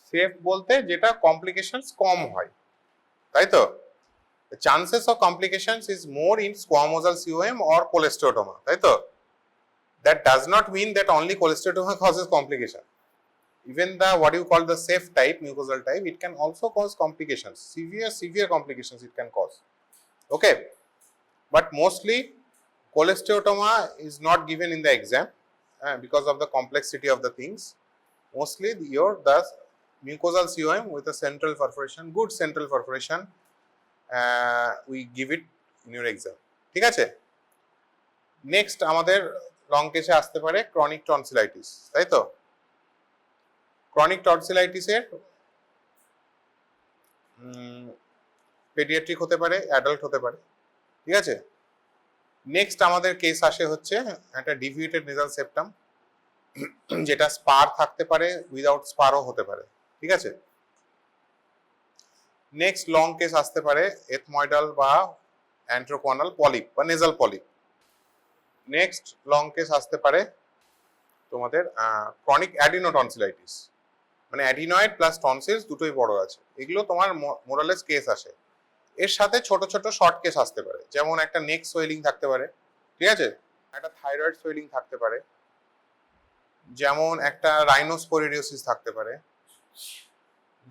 Safe বলতে যেটা complications কম হয়, তাই তো? The chances of complications is more in squamosal COM or cholesteatoma, তাই তো? That does not mean that only cholesteatoma causes complication. Even the what you call the safe type, mucosal type, it can also cause complications, severe complications it can cause. Okay, but mostly cholesteatoma is not given in the exam because of the complexity of the things. Mostly the mucosal COM with a central perforation, good central perforation, we give it in your exam. ঠিক আছে? Next আমাদের long কেসে আসতে পারে chronic tonsillitis, তাই তো? Chronic টনসিলাইটিসের paediatric হতে পারে, অ্যাডাল্ট হতে পারে, ঠিক আছে? নেক্সট আমাদের কেস আসে হচ্ছে একটা ডিভিয়েটেড নেজাল সেপ্টাম, যেটা স্পার থাকতে পারে, উইদাউট স্পারও হতে পারে, ঠিক আছে? নেক্সট লং কেস আসতে পারে এথময়েডাল বা অ্যান্ট্রোকোনাল পলিপ বা nasal polyp. Next long case আসতে পারে তোমাদের ক্রনিক অ্যাডিনোটনসিলাইটিস, মানে অ্যাডিনয়েড প্লাস টনসিলস দুটোই বড় আছে, এগুলো তোমার মোরালেস কেস আসে। এর সাথে ছোট ছোট শর্ট কেস আসতে পারে, যেমন একটা নেক সোয়েলিং থাকতে পারে, ঠিক আছে? একটা থাইরয়েড সোয়েলিং থাকতে পারে, যেমন একটা রাইনোস্পোরিডিওসিস থাকতে পারে,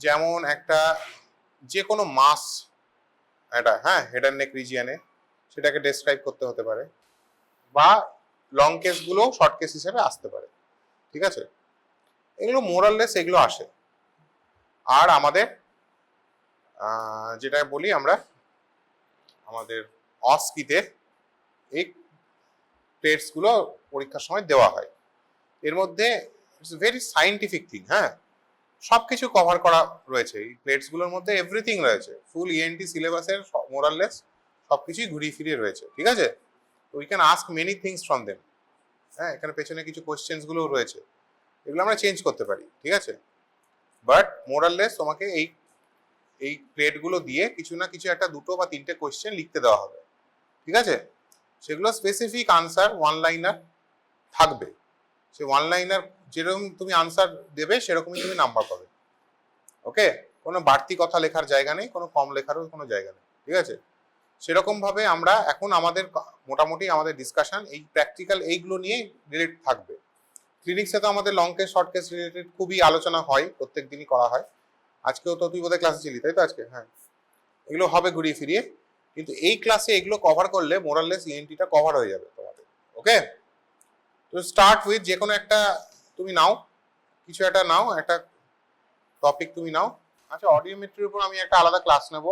যেমন একটা যে কোনো মাস এটা হেড অ্যান্ড নেক রিজিয়নে সেটাকে ডেসক্রাইব করতে হতে পারে, বা লং কেসগুলো শর্ট কেস হিসেবে আসতে পারে, ঠিক আছে? এগুলো মোরাললেস এগুলো আসে। আর আমাদের যেটা বলি আমরা আমাদের অস্কিতে এই টেস্টগুলো পরীক্ষার সময় দেওয়া হয়। এর মধ্যে ইটস ভেরি সায়েন্টিফিক থিং, সবকিছু কভার করা রয়েছে এই প্লেটসগুলোর মধ্যে, এভরিথিং রয়েছে, ফুল ইএনটি সিলেবাসের মোরাললেস সবকিছুই ঘুরিয়ে ফিরিয়ে রয়েছে, ঠিক আছে? We can ask many things from them. এখানে পেছনে কিছু কোয়েশ্চেন্স গুলো রয়েছে, এগুলো আমরা চেঞ্জ করতে পারি, ঠিক আছে? বাট মোরাললেস তোমাকে এই প্লেটগুলো দিয়ে কিছু না কিছু একটা দুটো বা তিনটে কোয়েশ্চেন লিখতে দেওয়া হবে, ঠিক আছে? সেগুলো স্পেসিফিক আনসার ওয়ান লাইনার থাকবে, সে ওয়ান লাইনার যেরকম তুমি আনসার দেবে সেরকমই তুমি নাম্বার পাবে। ওকে, কোনো বাড়তি কথা লেখার জায়গা নেই, কোনো কম লেখারও কোনো জায়গা নেই, ঠিক আছে? সেরকম ভাবে আমরা এখন আমাদের মোটামুটি আমাদের ডিসকাশন এই প্র্যাকটিক্যাল এইগুলো নিয়ে রিলেট থাকবে। ক্লিনিক্সে তো আমাদের long case short case related খুবই আলোচনা হয়, প্রত্যেক দিনই করা হয়। আজকেও তো তুই বোধহয় ক্লাসে ছিলি, তাই তো? আজকে এগুলো হবে ঘুরিয়ে ফিরিয়ে, কিন্তু এই ক্লাসে এগুলো কভার করলে মোরাললেস ইএনটিটা কভার হয়ে যাবে তোমাদের। ওকে, তো স্টার্ট উইথ যে কোনো একটা তুমি নাও, কিছু একটা নাও, একটা টপিক তুমি নাও। আচ্ছা, অডিওমেট্রির উপর আমি একটা আলাদা ক্লাস নেব।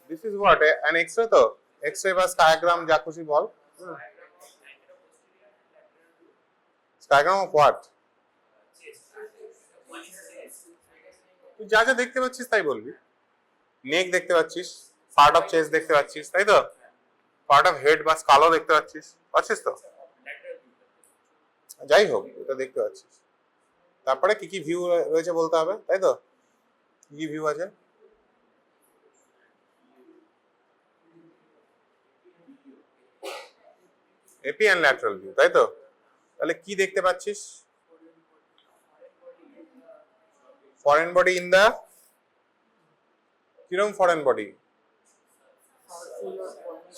This is what an X-ray, তো এক্সরে বা স্কায়াগ্রাম যা খুশি বল। স্কায়াগ্রাম অফ হোয়াট? তুই যা যা দেখতে পাচ্ছিস তাই বলবি। নেক দেখতে পাচ্ছিস, পার্ট অফ চেস্ট দেখতে পাচ্ছিস, তাই তো? পার্ট অফ হেড বা স্কালও দেখতে পাচ্ছিস তো? যাই হোক, এটা দেখতে পাচ্ছিস। তারপরে কি কি ভিউ রয়েছে বলতে হবে, তাই তো? কি কি ভিউ আছে? এপি অ্যান্ড ল্যাটারাল ভিউ, তাই তো? তাহলে কি দেখতে পাচ্ছিস? ফরেন বডি ইন দা, কিরকম foreign body?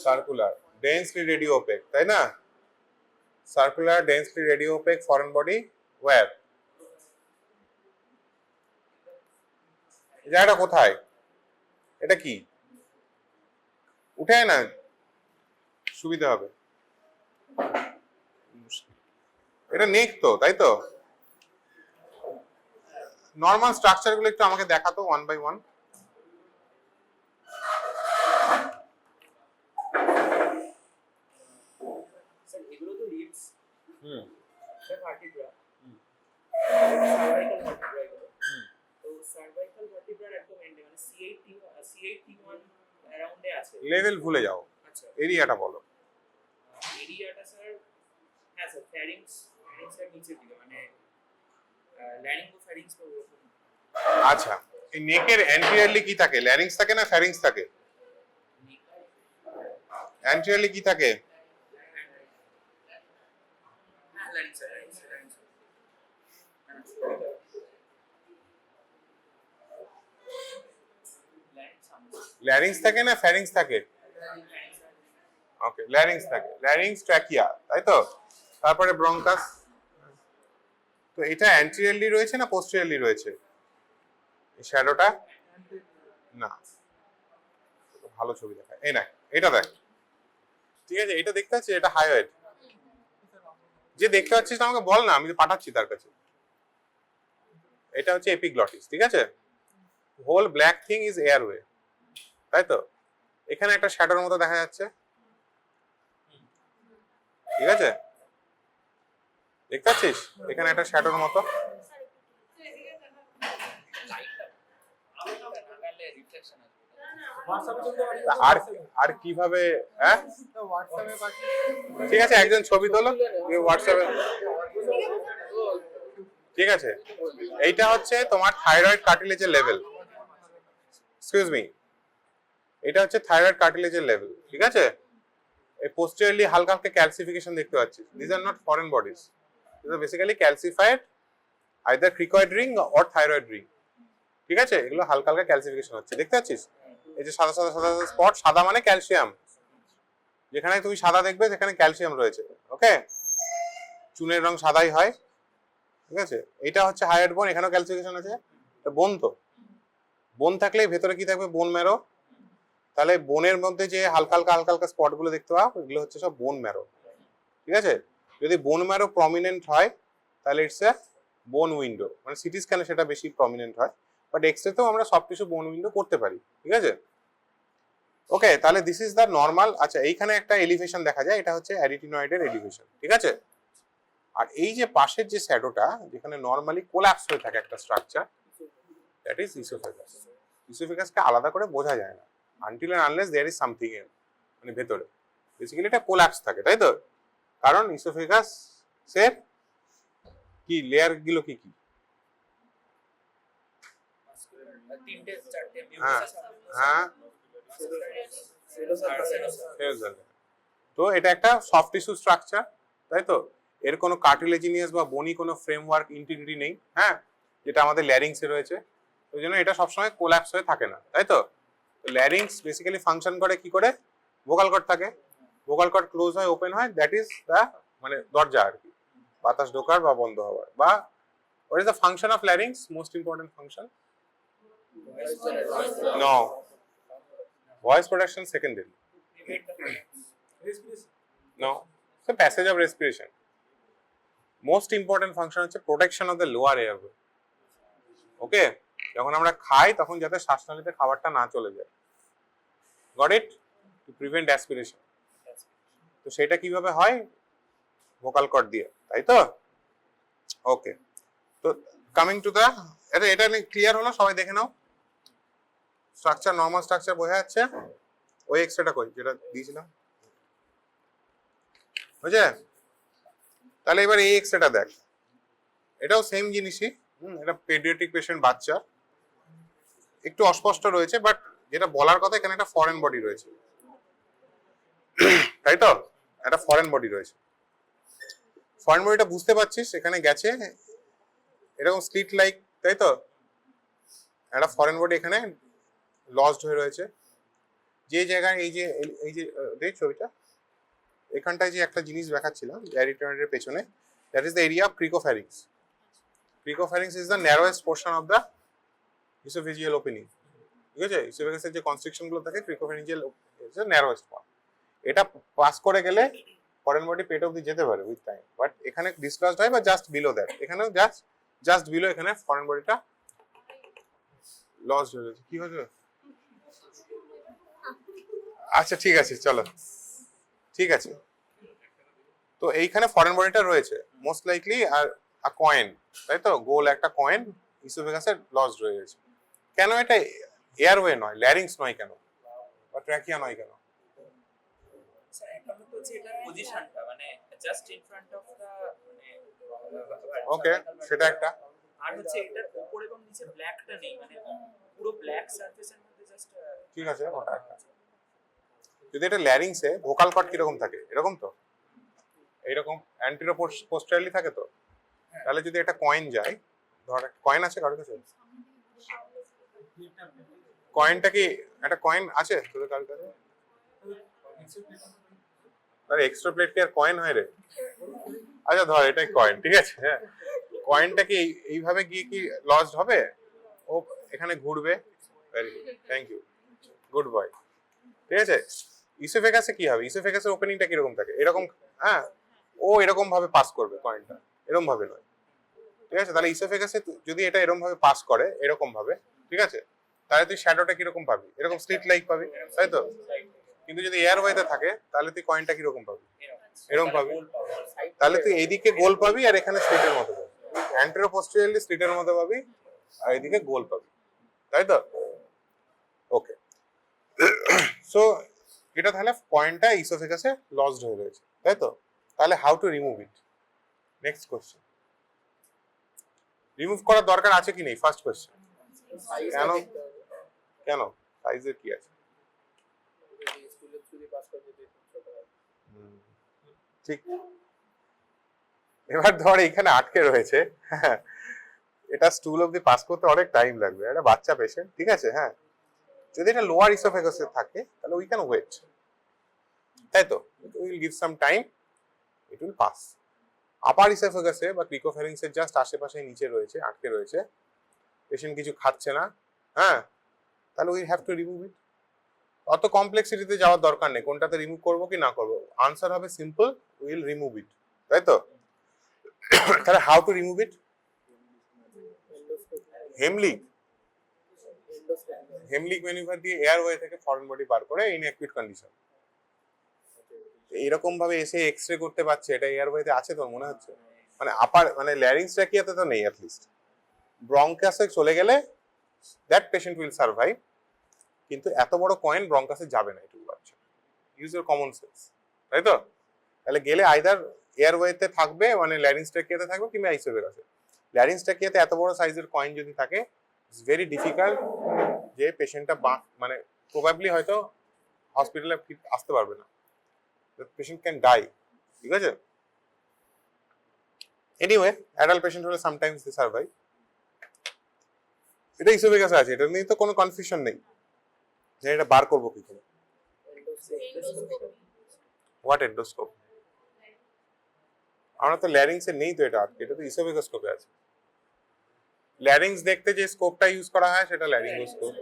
Circular, densely radio opaque, তাই না? Circular, densely radio opaque foreign body wire? এই জায়গাটা কোথায়? এটা কি? উঠে না, সুবিধা হবে। এটা নেক তো, তাই তো? নর্মাল স্ট্রাকচার গুলো একটু আমাকে দেখাতো ওয়ান বাই ওয়ান। এগুলো তো লিডস, এটা ভার্টিব্রা, সার্ভাইকাল ভার্টিব্রা এগুলো। তো সার্ভাইকাল ভার্টিব্রার একদম এন্ডে মানে C8T1 অ্যারাউন্ডে আছে। লেভেল ভুলে যাও, আচ্ছা, এরিয়াটা বলো। এরিয়াটা স্যার, হ্যাঁ স্যার, ফ্যারিংসের নিচের দিকে, মানে ল্যারিঙ্গোফ্যারিংস বা ওরকম। আচ্ছা, এই নেকের অ্যান্টিরিয়রলি কি থাকে? ল্যারিংস থাকে না ফ্যারিংস থাকে? অ্যান্টিরিয়রলি কি থাকে? হ্যাঁ, ল্যারিংস। ল্যারিংস থাকে না ফ্যারিংস থাকে? ওকে, ল্যারিংস থাকে, ল্যারিংস ট্র্যাকিয়া, তাই তো? তারপরে ব্রঙ্কাস। তো এটা অ্যান্টিরিয়রলি রয়েছে না পোস্টেরিয়রলি রয়েছে এই শ্যাডোটা? না, ভালো ছবি দেখায়, এই না, এটা দেখ, ঠিক আছে? এটা দেখতে পাচ্ছিস, এটা হাইওয়েড। যে দেখতে পাচ্ছিস আমাকে বল না, আমি পাঠাচ্ছি তার কাছে। এটা হচ্ছে এপিগ্লটিস, ঠিক আছে? Whole black thing is airway, তাই তো? এখানে একটা শ্যাডোর মতো দেখা যাচ্ছে, ঠিক আছে? দেখতে পাচ্ছিস এখানে একটা শ্যাডোর মতো? আর আর কিভাবে, হ্যাঁ ঠিক আছে, একজন ছবি তোলো হোয়াটসঅ্যাপে, ঠিক আছে? এইটা হচ্ছে তোমার থাইরয়েড কার্টিলেজের লেভেল, এক্সকিউজ মি, এটা হচ্ছে থাইরয়েড কার্টিলেজের লেভেল, ঠিক আছে? এই পোস্টেরিয়রলি হালকা হালকা ক্যালসিফিকেশন দেখতে পাচ্ছিস। This are not foreign bodies, this are basically calcified either cricoid ring or thyroid ring, ঠিক আছে? এগুলো হালকা হালকা ক্যালসিফিকেশন হচ্ছে, দেখতে পাচ্ছিস? এই যে সাদা সাদা সাদা স্পট, সাদা মানে ক্যালসিয়াম, যেখানে তুমি সাদা দেখবে সেখানে ক্যালসিয়াম রয়েছে, ওকে? চুনের রং সাদাই হয়, ঠিক আছে? এটা হচ্ছে হাইয়ার বোন, এখানেও ক্যালসিফিকেশন আছে। বোন তো, বোন থাকলে ভেতরে কি থাকবে? Bone marrow. তাহলে বোনের মধ্যে যে হালকা হালকা হালকা হালকা স্পট গুলো দেখতে পাও, এগুলো হচ্ছে সব বোন ম্যারো, ঠিক আছে? যদি বোন ম্যারো প্রমিনেন্ট হয় তাহলে ইটস এ বোন উইন্ডো, মানে সিটি স্ক্যানে সেটা বেশি প্রমিনেন্ট হয়, বাট এক্সরেতেও আমরা সব কিছু বোন উইন্ডো করতে পারি, ঠিক আছে? ওকে, তাহলে দিস ইজ দ্য নর্মাল। আচ্ছা, এইখানে একটা এলিভেশন দেখা যায়, এটা হচ্ছে অ্যারিটিনয়েডের এলিভেশন, ঠিক আছে? আর এই যে পাশের যে শ্যাডোটা, যেখানে নর্মালি কোল্যাপস হয়ে থাকে একটা স্ট্রাকচার, দ্যাট ইজ ইসোফেগাস। ইসোফেগাসকে আলাদা করে বোঝা যায় না until and unless there is something এর, মানে ভেতরে বেসিক্যালি এটা কোল্যাপস থাকে, তাই তো? কারণ ইসোফেগাস এর কি লেয়ার গুলো কি কি? হ্যাঁ হ্যাঁ, তো এটা একটা সফট টিস্যু স্ট্রাকচার, তাই তো? এর কোনো কার্টিলেজিনিয়াস বা বনি কোনো ফ্রেমওয়ার্ক ইন্টিগ্রিটি নেই, হ্যাঁ, যেটা আমাদের ল্যারিংসে রয়েছে। ওই জন্য এটা সবসময় কোল্যাপস হয়ে থাকে না, তাই তো? ল্যারিংস বেসিক্যালি ফাংশন করে কি করে? ভোকাল কর্ড থাকে, ভোকাল কর্ড ক্লোজ হয় ওপেন হয়, দ্যাট ইজ দ্য মানে দরজা আর কি, বাতাস ঢোকার বা বন্ধ হওয়ার। বা what is the function of larynx? Most important function? No, voice production secondary. No, it's the passage of respiration. Most important function হচ্ছে protection of the lower airway. Okay? যখন আমরা খাই তখন যাতে শ্বাসনালীতে খাবারটা না চলে যায়। Got it? To prevent aspiration. তো সেটা কিভাবে হয়? ভোকাল কর্ড দিয়ে, তাই তো? ওকে, তো কামিং টু দা, এটা ক্লিয়ার হলো? সবাই দেখে নাও। স্ট্রাকচার, নর্মাল স্ট্রাকচার বোঝা যাচ্ছে? ওই এক্সট্রাটা কই যেটা দিয়েছিলাম, বুঝলে? তাহলে এবার এই এক্সরেটা দেখ, এটাও সেম জিনিসই, এটা পেডিয়াট্রিক পেশেন্ট, বাচ্চা, একটু অস্পষ্ট রয়েছে, বাট যেটা বলার কথা এখানে একটা ফরেন বডি রয়েছে, তাই তো? একটা ফরেন বডি রয়েছে, ফরেন বডিটা বুঝতে পারছিস? এখানে গেছে এরকম স্লিট লাইক, তাই তো? একটা ফরেন বডি এখানে লস্ট হয়ে রয়েছে, যে জায়গায় এই যে দেখ ছবিটা, এখানটায় যে একটা জিনিস দেখাচ্ছিলাম অ্যারিটিনয়েডের পেছনে, that is the area of cricopharynx. Cricopharynx is the narrowest portion of the oesophageal opening, ঠিক আছে? ইসোফেগাসের যে কনস্ট্রিকশন গুলো থাকে, cricopharyngeal is the narrowest one. এটা পাস করে গেলে ফরেন বডি পেট অবধি যেতে পারে উইথ টাইম, বাট এখানে ডিসলজড হয় বা জাস্ট বিলো দ্যাট, এখানেও জাস্ট বিলো, এখানে ফরেন বডিটা লস্ট হয়ে গেছে। কি হয়েছে? আচ্ছা ঠিক আছে, চলো, ঠিক আছে। তো এইখানে ফরেন বডিটা রয়েছে মোস্ট লাইকলি, আর কয়েন, তাই তো? গোল একটা কয়েন ইসোফেগাসে লস্ট হয়ে গেছে। কেন এটা এয়ারওয়ে নয়, ল্যারিংস নয় কেন, বা ট্র্যাকিয়া নয় কেন? স্যার একটা হচ্ছে এটা পজিশনটা মানে just in front of the মানে ওকে, সেটা একটা। আর হচ্ছে এটার উপর এবং নিচে ব্ল্যাকটা নেই, মানে পুরো ব্ল্যাক সারফেসের মধ্যে জাস্ট, ঠিক আছে, ওটা একটা। যদি এটা ল্যারিংসে ভোকাল কর্ড কিরকম থাকে? এরকম তো, এইরকম অ্যান্টিরো পোস্টারালি থাকে তো। তাহলে যদি একটা কয়েন যায়, ধর একটা কয়েন আছে কারোর কাছে, কয়েনটা কি একটা কয়েন আছে তোদের কার কাছে? আরে এক্সট্রা প্লেট কি আর কয়েন হয় রে? আচ্ছা ধর এটাই কয়েন, ঠিক আছে। হ্যাঁ, কয়েনটা কি এইভাবে গিয়ে কি লস্ট হবে? ও এখানে ঘুরবে। Very good, thank you, good boy. ঠিক আছে, ইসোফেগাসে কি হবে? ইসোফেগাসের ওপেনিংটা কিরকম থাকে? এরকম, হ্যাঁ, ও এরকম ভাবে পাস করবে কয়েনটা, এরকম ভাবে নয়। ঠিক আছে, তাহলে ইসোফেগাসে যদি এটা এরকম ভাবে পাস করে, এরকম ভাবে, ঠিক আছে, তাহলে তুই শ্যাডোটা কিরকম পাবি? এরকম স্লিট লাইক পাবি, তাই তো? কিন্তু যদি এয়ারওয়েতে থাকে তাহলে তুই কয়েনটা কিরকম পাবি? এরকম পাবি। তাহলে তুই এইদিকে গোল পাবি আর এখানে স্লিটের মতো পাবি, অ্যান্টেরো পোস্টেরিয়রলি স্লিটের মতো পাবি আর এইদিকে গোল পাবি, তাই তো? ওকে, সো এটা তাহলে পয়েন্টটা ইসোফেগাসে লস্ট হয়ে রয়েছে, তাই তো? তাহলে how to remove it? Next question, remove করার দরকার আছে কি নেই? ফার্স্ট কোশ্চেন, কেন? কেন সাইজের কি আছে? ঠিক, এবার ধর এখানে আটকে রয়েছে, হ্যাঁ, এটা স্টুল অব্দি পাস করতে অনেক টাইম লাগবে, একটা বাচ্চা পেশেন্ট, ঠিক আছে, হ্যাঁ। যদি এটা লোয়ার ইসোফেগাসে থাকে তাহলে উই ক্যান ওয়েট, তাই তো? Will give some time, it will pass. Upper ইসোফেগাসে বা ক্রিকোফ্যারিংসের জাস্ট আশেপাশে নিচে রয়েছে, আটকে রয়েছে, পেশেন্ট কিছু খাচ্ছে না, হ্যাঁ, তাহলে উই হ্যাভ টু রিমুভ ইট। অত কমপ্লেক্সিটিতে যাওয়ার দরকার নেই, কোনটাতে রিমুভ করবো কি না করবো, আনসার হবে সিম্পল, উইল রিমুভ ইট, তাই তো? তাহলে হাউ টু রিমুভ ইট? হেমলিক, হেমলিক ম্যানিভার দিয়ে এয়ারওয়ে থেকে ফরেন বডি বার করে ইন অ্যাকুইট কন্ডিশন। এইরকম ভাবে এসে এক্সরে করতে পারছে, এটা এয়ারওয়েতে আছে তোর মনে হচ্ছে? মানে আপার মানে ল্যারিংস ট্র্যাকিয়াতে তো নেই, অ্যাটলিস্ট ব্রঙ্কাসে চলে গেলে দ্যাট পেশেন্ট উইল সার্ভাইভ, কিন্তু এত বড় কয়েন ব্রঙ্কাসে যাবে না, এটুকু পারছে। ইউজ ইউর কমন সেন্স, তাই তো? তাহলে গেলে আইদার এয়ারওয়েতে থাকবে, মানে ল্যারিংস ট্র্যাকিয়াতে থাকবে, কিংবা আইসোফেগাসে। ল্যারিংস ট্র্যাকিয়াতে এত বড় সাইজের কয়েন যদি থাকে, ইটস ভেরি ডিফিকাল্ট যে পেশেন্টটা মানে প্রবাবলি হয়তো হসপিটালে আসতে পারবে না, পেশেন্ট ক্যান ডাই, ঠিক আছে? এনিওয়ে, অ্যাডাল্ট পেশেন্ট হলে সামটাইমস দে সার্ভাইভ। এটা ইসোফেগাসে আছে, এটা নিয়ে তো কোনো কনফিউশন নেই যে এটা বার করবো কি করে। What endoscope? আমরা তো ল্যারিংসে নেই তো, এটা আটকে, এটা তো ইসোফেগাস্কোপে আছে। ল্যারিংস দেখতে যে স্কোপটা ইউজ করা হয় সেটা ল্যারিঙ্গোস্কোপ,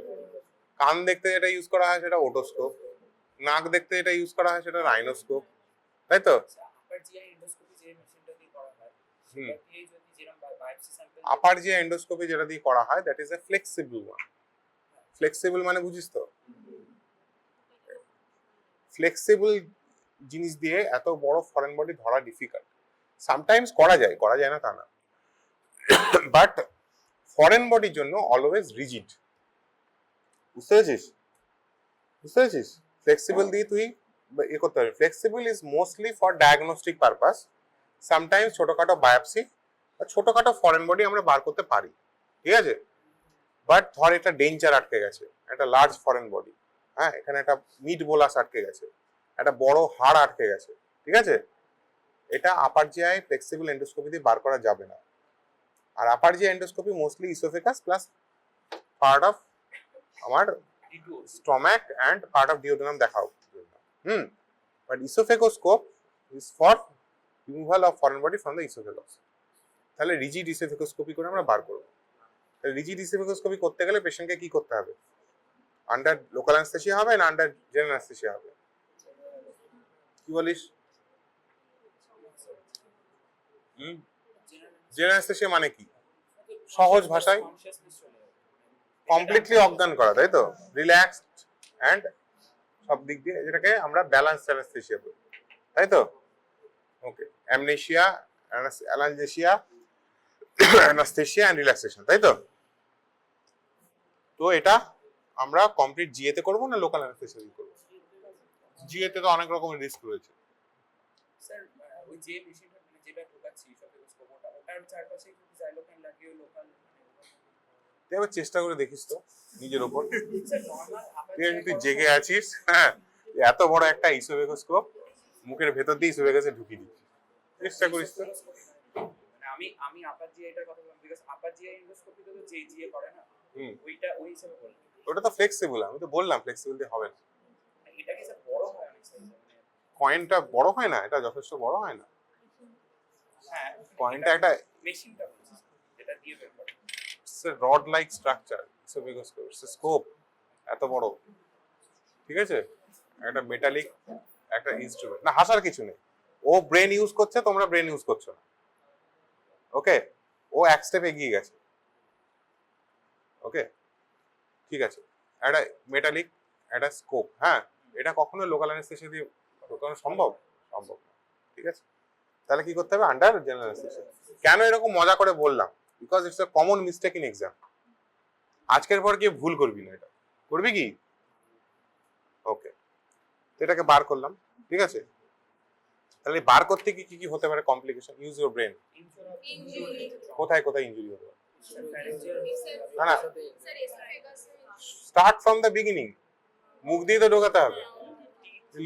কান দেখতে যেটা ইউজ করা হয় সেটা ওটোস্কোপ, নাক দেখতে যেটা ইউজ করা হয় সেটা রাইনোস্কোপ, তাই তো? আপার যে এন্ডোস্কোপি যেটা দিয়ে করা হয় that is a flexible one. Flexible মানে বুঝিস তো? ফ্লেক্সিবল জিনিস দিয়ে এত বড় ফরেন বডি ধরা ডিফিকাল্ট। সামটাইমস করা যায়, করা যায় না তা না, বাট ফরেন বডির জন্য অলওয়েজ রিজিড। বুঝতে পেরেছিস? বুঝতে পেরেছিস? ফ্লেক্সিবল দিয়ে তুই এ করতে পারবি। Flexible is mostly for diagnostic purpose, sometimes ছোটখাটো বায়োপসি বা ছোটখাটো ফরেন বডি আমরা বার করতে পারি, ঠিক আছে? বাট ধর এটা ডেঞ্জার আটকে গেছে, একটা লার্জ ফরেন বডি, হ্যাঁ, এখানে একটা মিড বোলাস আটকে গেছে, একটা বড় হাড় আটকে গেছে, ঠিক আছে, এটা আপার জিআই ফ্লেক্সিবল এন্ডোস্কোপি দিয়ে বার করা যাবে না। আর upper GI endoscopy mostly oesophagus plus part of আমার stomach and part of duodenum দেখা হবে। But oesophagoscope is for removal of foreign body from the oesophagus. তাহলে রিজিড ইসোফেগোস্কোপি করে আমরা বার করবো। রিজিড ইসোফেগোস্কোপি করতে গেলে পেশেন্টকে কি করতে হবে? আন্ডার লোকাল অ্যানেস্থেসিয়া হবে না আন্ডার জেনারেল অ্যানেস্থেসিয়া হবে? কি বলিস? জেনারেল অ্যানেস্থেসিয়া মানে কি? সহজ ভাষায় কমপ্লিটলি অজ্ঞান করা, তাই তো? রিল্যাক্সড অ্যান্ড সব দিক দিয়ে, যেটাকে আমরা ব্যালেন্স অ্যানেস্থেসিয়া বলি, তাই তো? ওকে, অ্যামনেসিয়া, অ্যালানজেসিয়া, অ্যানাস্থেসিয়া এন্ড রিল্যাক্সেশন, তাই তো? তো এটা আমরা কমপ্লিট জিএতে করব না লোকাল অ্যানেস্থেসিয়া করব? জিএতে তো অনেক রকমের রিস্ক রয়েছে। স্যার ওই যে মেশিনটা মানে যেটা ঢোকাচ্ছি ইসোফেগাস্কোপ ওটার চারপাশে একটু জাইলোকাইন লাগিয়ে লোকাল তুই একবার চেষ্টা করে দেখিস তো নিজের উপর। স্যার নরমাল তুই জেগে আছিস, হ্যাঁ, এত বড় একটা ইসোফেগাস্কোপ মুখের ভেতর দিয়ে ইসোফেগাসে ঢুকিয়ে দিচ্ছিস, চেষ্টা করিস তো। মানে আমি আপার জিআইটার কথা বললাম, বিকজ আপার জিআই এন্ডোস্কোপি তো যে জিএ করে না, ওইটা ওই হিসেবে বললাম। ওটা তো ফ্লেক্সিবল, আমি তো বললাম ফ্লেক্সিবল দিয়ে হবে না। এটা কি স্যার বড় হয় অনেক সাইজ? কয়েনটা বড় হয় না, এটা যথেষ্ট বড় হয় না। হ্যাঁ, কয়েনটা একটা মেশিনটা যেটা দিয়ে বের করে। রড লাইক স্ট্রাকচার, স্কোপ এত বড়, ঠিক আছে? একটা মেটালিক একটা ইনস্ট্রুমেন্ট, না হাসার কিছু নেই। ও ব্রেন ইউজ করছে, তোমরা ব্রেন ইউজ করছো না। ওকে, ও এক স্টেপ এগিয়ে গেছে। ওকে, ঠিক আছে। একটা মেটালিক একটা স্কোপ, হ্যাঁ, এটা কখনো লোকাল অ্যানেস্থেসিয়া দিয়ে ঢোকানো সম্ভব? সম্ভব না, ঠিক আছে? তাহলে কি করতে হবে? Under general anaesthesia. কেন এরকম মজা করে বললাম? Because it's a common mistake in exam. আজকের পর গিয়ে ভুল করবি না, এটা করবি কি? ওকে, তো এটাকে বার করলাম, ঠিক আছে? তাহলে বার করতে কি কি হতে পারে কমপ্লিকেশন? Use your brain. কোথায় কোথায় ইনজুরি হতে পারে? না না, স্টার্ট ফ্রম দ্য বিগিনিং। মুখ দিয়ে তো ঢোকাতে হবে।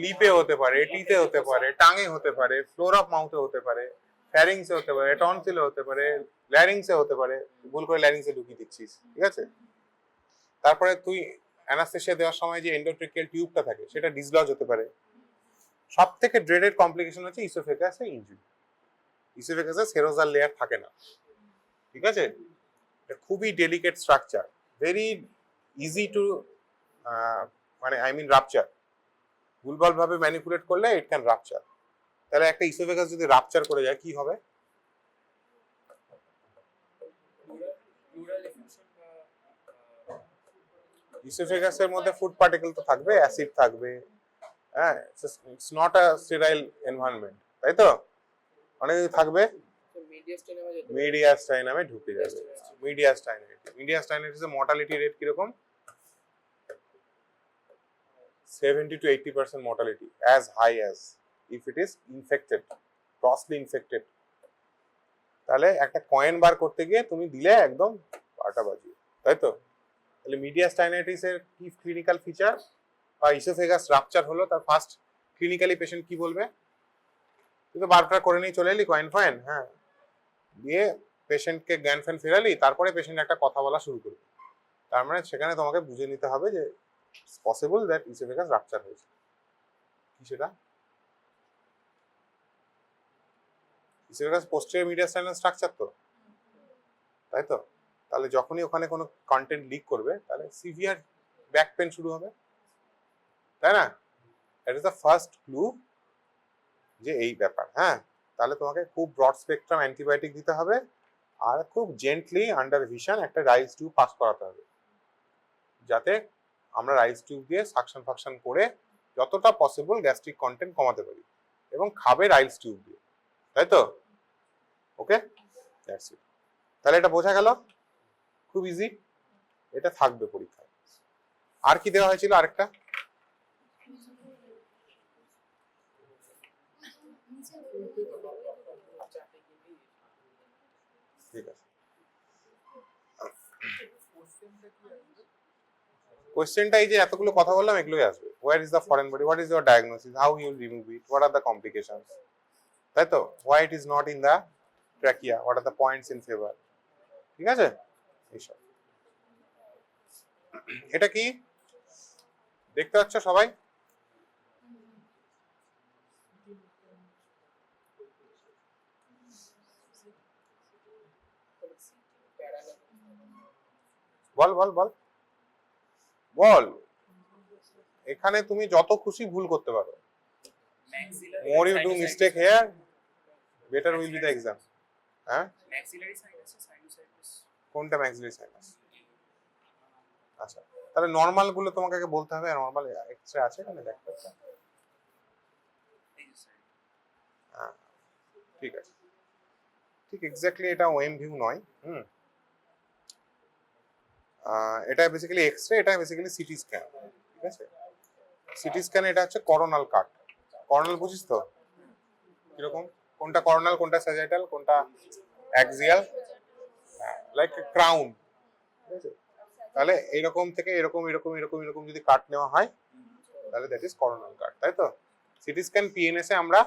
লিপে হতে পারে, টিতে হতে পারে, টাঙে হতে পারে, ফ্লোর অফ মাউথে হতে পারে, ফ্যারিংসে হতে পারে, টনসিলে হতে পারে, ল্যারিংসে হতে পারে। ভুল করে ল্যারিংসে ঢুকিয়ে দিচ্ছিস, ঠিক আছে? তারপরে তুই অ্যানাস্থেসিয়া দেওয়ার সময় যে এন্ডোট্রিকিয়াল টিউবটা থাকে সেটা ডিসলজ হতে পারে। সব থেকে ড্রেডেড কমপ্লিকেশন হচ্ছে ইসোফেগাসে ইনজুরি। ইসোফেগাসে সেরোজাল লেয়ার থাকে না, ঠিক আছে? এটা খুবই delicate structure, very easy to মানে আই মিন রাপচার। ভুলভাল ভাবে ম্যানিপুলেট করলে ইট ক্যান রাপচার। তাহলে একটা ইসোফেগাস যদি রাপচার করে যায় কি হবে? ইসোফেগাসের মধ্যে ফুড পার্টিকেল তো থাকবে, অ্যাসিড থাকবে, হ্যাঁ, it's not a sterile environment, তাই তো? অনেক কিছু থাকবে, মিডিয়াস্টাইনামে ঢুকে যাবে। মিডিয়াস্টাইনাইটিসের মর্টালিটি রেট কিরকম? 70 to 80% mortality, as high as if it is infected, grossly infected. তাহলে একটা কয়েন বার করতে গিয়ে তুমি দিলে একদম পাটা বাজিয়ে, তাই তো? তাহলে মিডিয়াস্টাইনাইটিসের কি ক্লিনিক্যাল ফিচার বা ইসোফেগাস রাপচার হলো, তার ফার্স্ট ক্লিনিক্যালি পেশেন্ট কি বলবে? তুই তো বারটা করে নিয়ে চলে এলি কয়েন ফয়েন, হ্যাঁ, দিয়ে পেশেন্টকে জ্ঞান ফ্যান ফেরালি, তারপরে পেশেন্ট একটা কথা বলা শুরু করবে। তার মানে সেখানে তোমাকে বুঝে নিতে হবে যে পসিবল দ্যাট ইসোফেগাস রাপচার হয়েছে। কি সেটা? ইসোফেগাস পোস্টেরিয়র মিডিয়াস্টাইনাল স্ট্রাকচার তো, তাই তো? তাহলে যখনই ওখানে কোনো কন্টেন্ট লিক করবে তাহলে সিভিয়ার ব্যাক পেন শুরু হবে, তাই না? That is the first clue যে এই ব্যাপার। হ্যাঁ, তাহলে তোমাকে খুব ব্রড স্পেকট্রাম অ্যান্টিবায়োটিক দিতে হবে আর খুব জেন্টলি আন্ডার ভিশন একটা রাইস টিউব পাস করাতে হবে, যাতে আমরা রাইস টিউব দিয়ে সাকশন ফাকশন করে যতটা পসিবল গ্যাস্ট্রিক কন্টেন্ট কমাতে পারি, এবং খাবে রাইস টিউব দিয়ে, তাই তো? ওকে, দ্যাটস ইট। তাহলে এটা বোঝা গেল, খুব ইজি, এটা থাকবে পরীক্ষায়। আর কি দেওয়া হয়েছিল? আরেকটা ঠিক আছে। কোশ্চেনটা এই যে এতগুলো কথা বললাম এগুলোই আসবে। Where is the foreign body, what is your diagnosis, how you will remove it, what are the complications, তাই তো? Why it is not in the trachea, what are the points in favour, ঠিক আছে? এইসব। এটা কি দেখতে পাচ্ছ সবাই? বল বল বল বল। এখানে তুমি যত খুশি ভুল করতে পারো। More you do mistake here, better will be the exam. হ্যাঁ, ম্যাক্সিলারি সাইনাস, সাইনোসাইটিস। কোনটা ম্যাক্সিলারি সাইনাস? আচ্ছা, তাহলে নরমাল গুলো তোমাকে আগে বলতে হবে। নরমাল এক্সরে আছে এখানে, দেখতে পাচ্ছ? হ্যাঁ, ঠিক আছে, ঠিক এক্স্যাক্টলি এটা ওএম ভিউ নয়। এটা বেসিক্যালি এক্সরে, এটা বেসিক্যালি সিটি স্ক্যান, ঠিক আছে? সিটি স্ক্যান এটা হচ্ছে করোনাল কাট। করোনাল বুঝিস তো কিরকম? কোনটা করোনাল, কোনটা স্যাজিটাল, কোনটা অ্যাক্সিয়াল, লাইক ক্রাউন, ঠিক আছে? তাহলে এইরকম থেকে এরকম এরকম এরকম এরকম যদি কাট নেওয়া হয় তাহলে দ্যাট ইজ করোনাল কাট, তাই তো? সিটি স্ক্যান পিএনএস এ আমরা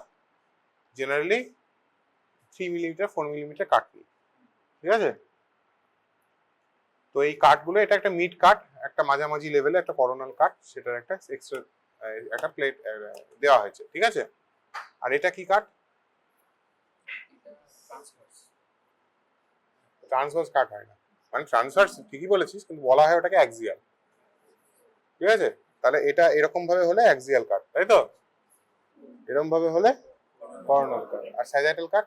জেনারেলি 3 মিলিমিটার 4 মিলিমিটার কাট নিই, ঠিক আছে? তো এই কাটগুলো, এটা একটা মিড কাট, একটা মাঝামাঝি লেভেলে একটা করোনাল কাট, সেটার একটা এক্সট্রা একটা প্লেট দেওয়া হয়েছে, ঠিক আছে। আর এটা কি কাট? ট্রান্সভার্স কাট হয় না, মানে ট্রান্সভার্স ঠিকই বলেছিস, কিন্তু বলা হয় ওটাকে অ্যাক্সিয়াল, ঠিক আছে। তাহলে এটা এরকম ভাবে হলে অ্যাক্সিয়াল কাট, তাই তো? এরকম ভাবে হলে করোনাল কাট, আর স্যাজিটাল কাট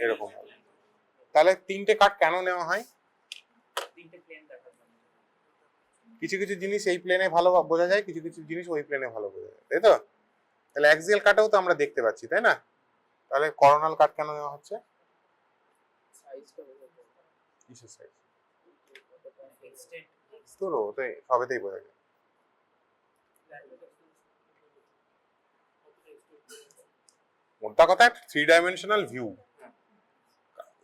এরকম হবে। তাহলে তিনটে কাট কেন নেওয়া হয়? তিনটে প্লেন দেখার জন্য। কিছু কিছু জিনিস এই প্লেনে ভালো বোঝা যায়, কিছু কিছু জিনিস ওই প্লেনে ভালো বোঝা যায়, তাই তো? তাহলে অ্যাক্সিয়াল কাটেও তো আমরা দেখতে পাচ্ছি, তাই না? তাহলে করোনাল কাট কেন নেওয়া হচ্ছে? সাইজটা বোঝা যায়। কিসের সাইজ? এক্সটেন্ড তোর ওটাই সবেতেই বোঝা যায়। মোদ্দা কথা, three dimensional view.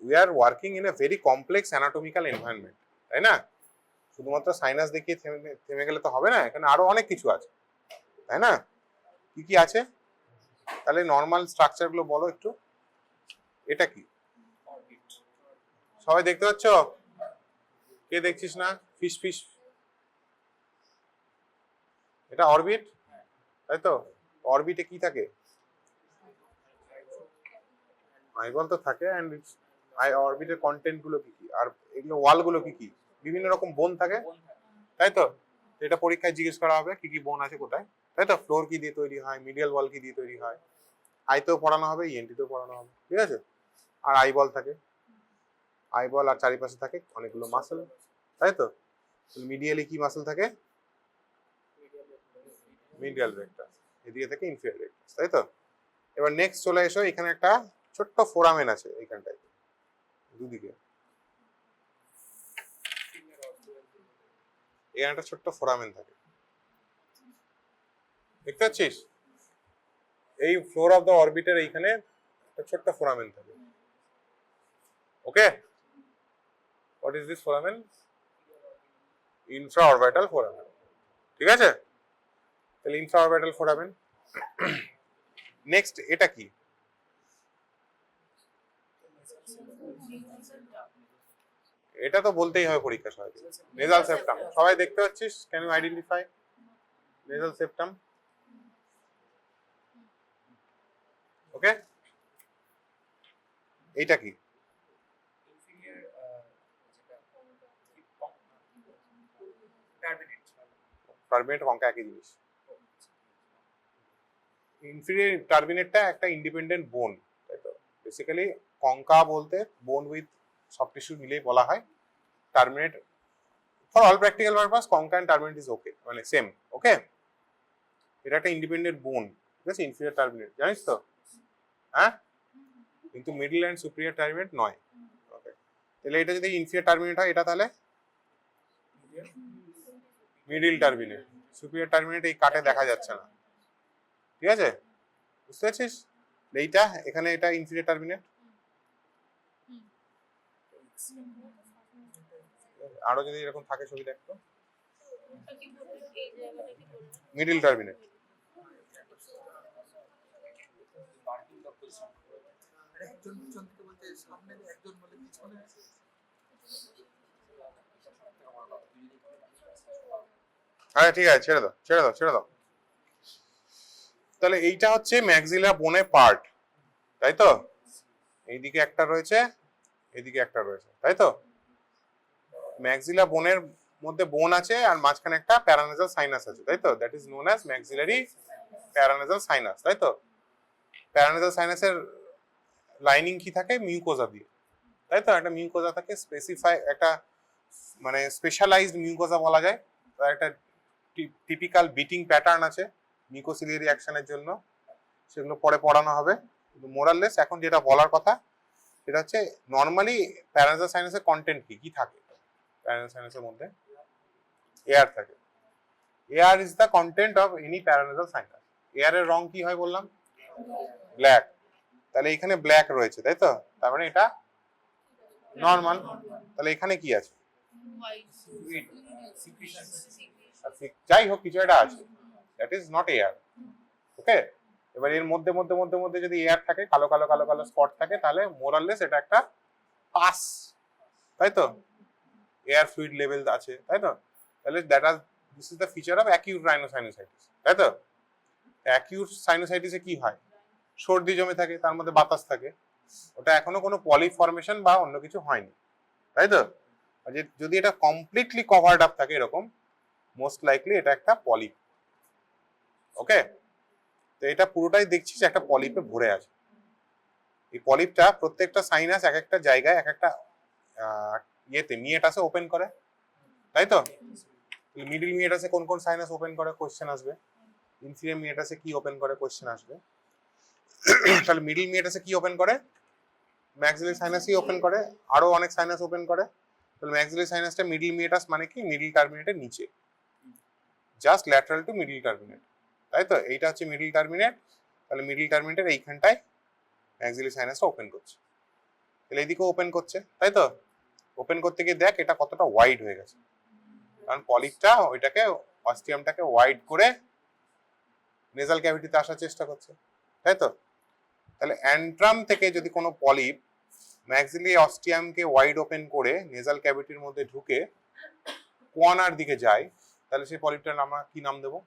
We are working in a very complex anatomical environment, তাই না? শুধুমাত্র সাইনাস দেখিয়ে থেমে গেলে তো হবে না, এখানে আরো অনেক কিছু আছে, তাই না? কি কি আছে? তাহলে নর্মাল স্ট্রাকচার গুলো বলো একটু। এটা কি? অরবিট। সবাই দেখতে পাচ্ছ? কে দেখছিস না? ফিশ ফিশ, এটা অরবিট, তাই তো? অরবিটে কি থাকে? আইবল তো থাকে, এন্ড অরবিটের কন্টেন্ট গুলো কি কি, আর এগুলো ওয়াল গুলো কি কি? বিভিন্ন রকম বোন থাকে, তাই তো? এটা পরীক্ষায় জিজ্ঞেস করা হবে কি কি বোন আছে কোথায়, তাই তো? ফ্লোর কি দিয়ে তৈরি হয়, মিডিয়াল ওয়াল কি দিয়ে তৈরি হয়, আইতেও পড়ানো হবে, ইএনটিতেও পড়ানো হবে, ঠিক আছে। আর আইবল থাকে, আইবল আর চারিপাশে থাকে অনেকগুলো মাসল, তাই তো? মিডিয়ালি কি মাসল থাকে? মিডিয়াল রেক্টাস, এদিকে থেকে ইনফিরিয়র রেক্টাস, তাই তো? এবার নেক্সট চলে এসো, এখানে একটা ছোট্ট ফোরামেন আছে এইখানটায়, দুদিকে এখানে একটা ছোট্ট ফোরামেন থাকে, দেখতে পাচ্ছিস? এই ফ্লোর অফ দ্য অরবিটের এইখানে একটা ছোট্ট ফোরামেন থাকে, okay? What is this foramen? Infraorbital foramen, ঠিক আছে। তাহলে ইনফ্রা অরবিটাল ফোরামেন। নেক্সট এটা কি? এটা তো বলতেই হবে পরীক্ষা সময়। নেজাল সেপ্টাম, সবাই দেখতে পাচ্ছিস? Can you identify nasal septum? Okay, এইটা কি? ইনফিরিয়র যেটা টার্বিনেট। টার্বিনেট কঙ্কা একই জিনিস। ইনফিরিয়র টার্বিনেটটা একটা ইন্ডিপেন্ডেন্ট বোন, তাই তো? বেসিক্যালি কঙ্কা বলতে বোন উইথ সব টিস্যু মিলেই বলা হয়। Turbinate, for all practical purpose concha and turbinate is okay, মানে সেম, ওকে? এটা একটা ইন্ডিপেন্ডেন্ট বোন, ঠিক আছে, ইনফিরিয়র টার্মিনেট, জানিস তো? হ্যাঁ, কিন্তু মিডল এন্ড সুপিরিয়র টার্মিনেট নয়, ওকে? তাহলে এটা যদি ইনফিরিয়র টার্মিনেট হয়, এটা তাহলে মিডল টার্মিনেট। সুপিরিয়র টার্মিনেট এই কাটে দেখা যাচ্ছে না, ঠিক আছে? বুঝতে পারছিস? এইটা এখানে এটা ইনফিরিয়র টার্মিনেট। আরো যদি এরকম থাকে ছবি দেখতো, মিডল টার্মিনেট। একজন পিছন থেকে বলতে সামনে, একজন বলে পিছনে। আরে ঠিক আছে, ছেড়ে দাও ছেড়ে দাও ছেড়ে দাও। তাহলে এইটা হচ্ছে ম্যাক্সিলা বোনের পার্ট, তাই তো? এইদিকে একটা রয়েছে, এইদিকে একটা রয়েছে, তাই তো? ম্যাক্সিলা বোনের মধ্যে বোন আছে, আর মাঝখানে একটা প্যারানেজাল সাইনাস আছে, তাই তো? That is known as maxillary paranasal sinus, তাই তো? প্যারানেজাল সাইনাসের লাইনিং কি থাকে? মিউকোজা দিয়ে, তাই তো? একটা মিউকোজা থাকে, স্পেসিফাই একটা মানে স্পেশালাইজড মিউকোজা বলা যায়। একটা টিপিক্যাল বিটিং প্যাটার্ন আছে মিউকোসিলিয়ারি অ্যাকশনের জন্য, সেগুলো পরে পড়ানো হবে। কিন্তু মোরাললেস এখন যেটা বলার কথা সেটা হচ্ছে নর্মালি প্যারানেজাল সাইনাসের কন্টেন্ট কি কি থাকে? প্যারানেজাল সাইনাসের মধ্যে এয়ার থাকে। Air is the content of any paranasal sinus. এয়ারের রং কি হয় বললাম? ব্ল্যাক। তাহলে এখানে ব্ল্যাক রয়েছে, তাই তো? তার মানে এটা নর্মাল। তাহলে এখানে কি আছে? যাই হোক, কিছু একটা আছে, দ্যাট ইজ নট এয়ার, ওকে? এবার এর মধ্যে মধ্যে মধ্যে মধ্যে যদি এয়ার থাকে, কালো কালো কালো কালো স্পট থাকে, তাহলে মোরাললেস এটা একটা পাস, তাই তো? এয়ার ফ্লুইড লেভেল আছে, তাই তো? তাহলে this is the feature of acute rhinosinusitis, তাই তো? অ্যাকিউট সাইনোসাইটিসে কি হয়, সর্দি জমে থাকে, তার মধ্যে বাতাস থাকে, ওটা এখনো কোনো পলিপ ফর্মেশন বা অন্য কিছু হয়নি, তাই তো? আর যদি এটা কমপ্লিটলি কভারড আপ থাকে এরকম, মোস্ট লাইকলি এটা একটা পলিপ। ওকে, তো এটা পুরোটাই দেখছি যে একটা পলিপে ভরে আছে। এই পলিপটা প্রত্যেকটা সাইনাস এক একটা জায়গায় এক একটা ইয়েতে মিয়েটাসে ওপেন করে, তাই তো? মিডল মিয়েটাসে কোন কোন সাইনাস ওপেন করে কোশ্চেন আসবে, ইনফিরিয়র মিয়েটাসে কি ওপেন করে কোশ্চেন আসবে। তাহলে মিডল মিয়েটাসে কি ওপেন করে, ম্যাক্সিলারি সাইনাসই ওপেন করে, আরো অনেক সাইনাস ওপেন করে। তাহলে ম্যাক্সিলারি সাইনাসটা মিডল মিয়েটাস মানে কি, মিডল টার্মিনেটের নিচে, just lateral to middle turbinate, তাই তো? এইটা হচ্ছে মিডল টার্মিনেট। তাহলে মিডল টার্মিনেটের এইখানটায় ম্যাক্সিলারি সাইনাসটা ওপেন করছে, তাহলে এইদিকেও ওপেন করছে, তাই তো? ওপেন করতে গিয়ে দেখ এটা কতটা ওয়াইড হয়ে গেছে, কারণ পলিপটা ওইটাকে অস্টিয়ামটাকে ওয়াইড করে নেজাল ক্যাভিটিতে আসার চেষ্টা করছে, তাই তো? তাহলে অ্যান্ট্রাম থেকে যদি কোনো পলিপ ম্যাক্সিলারি অস্টিয়ামকে ওয়াইড ওপেন করে নেজাল ক্যাভিটির মধ্যে ঢুকে কোয়ানার দিকে যায়, তাহলে সেই পলিপটার আমরা কি নাম দেবো,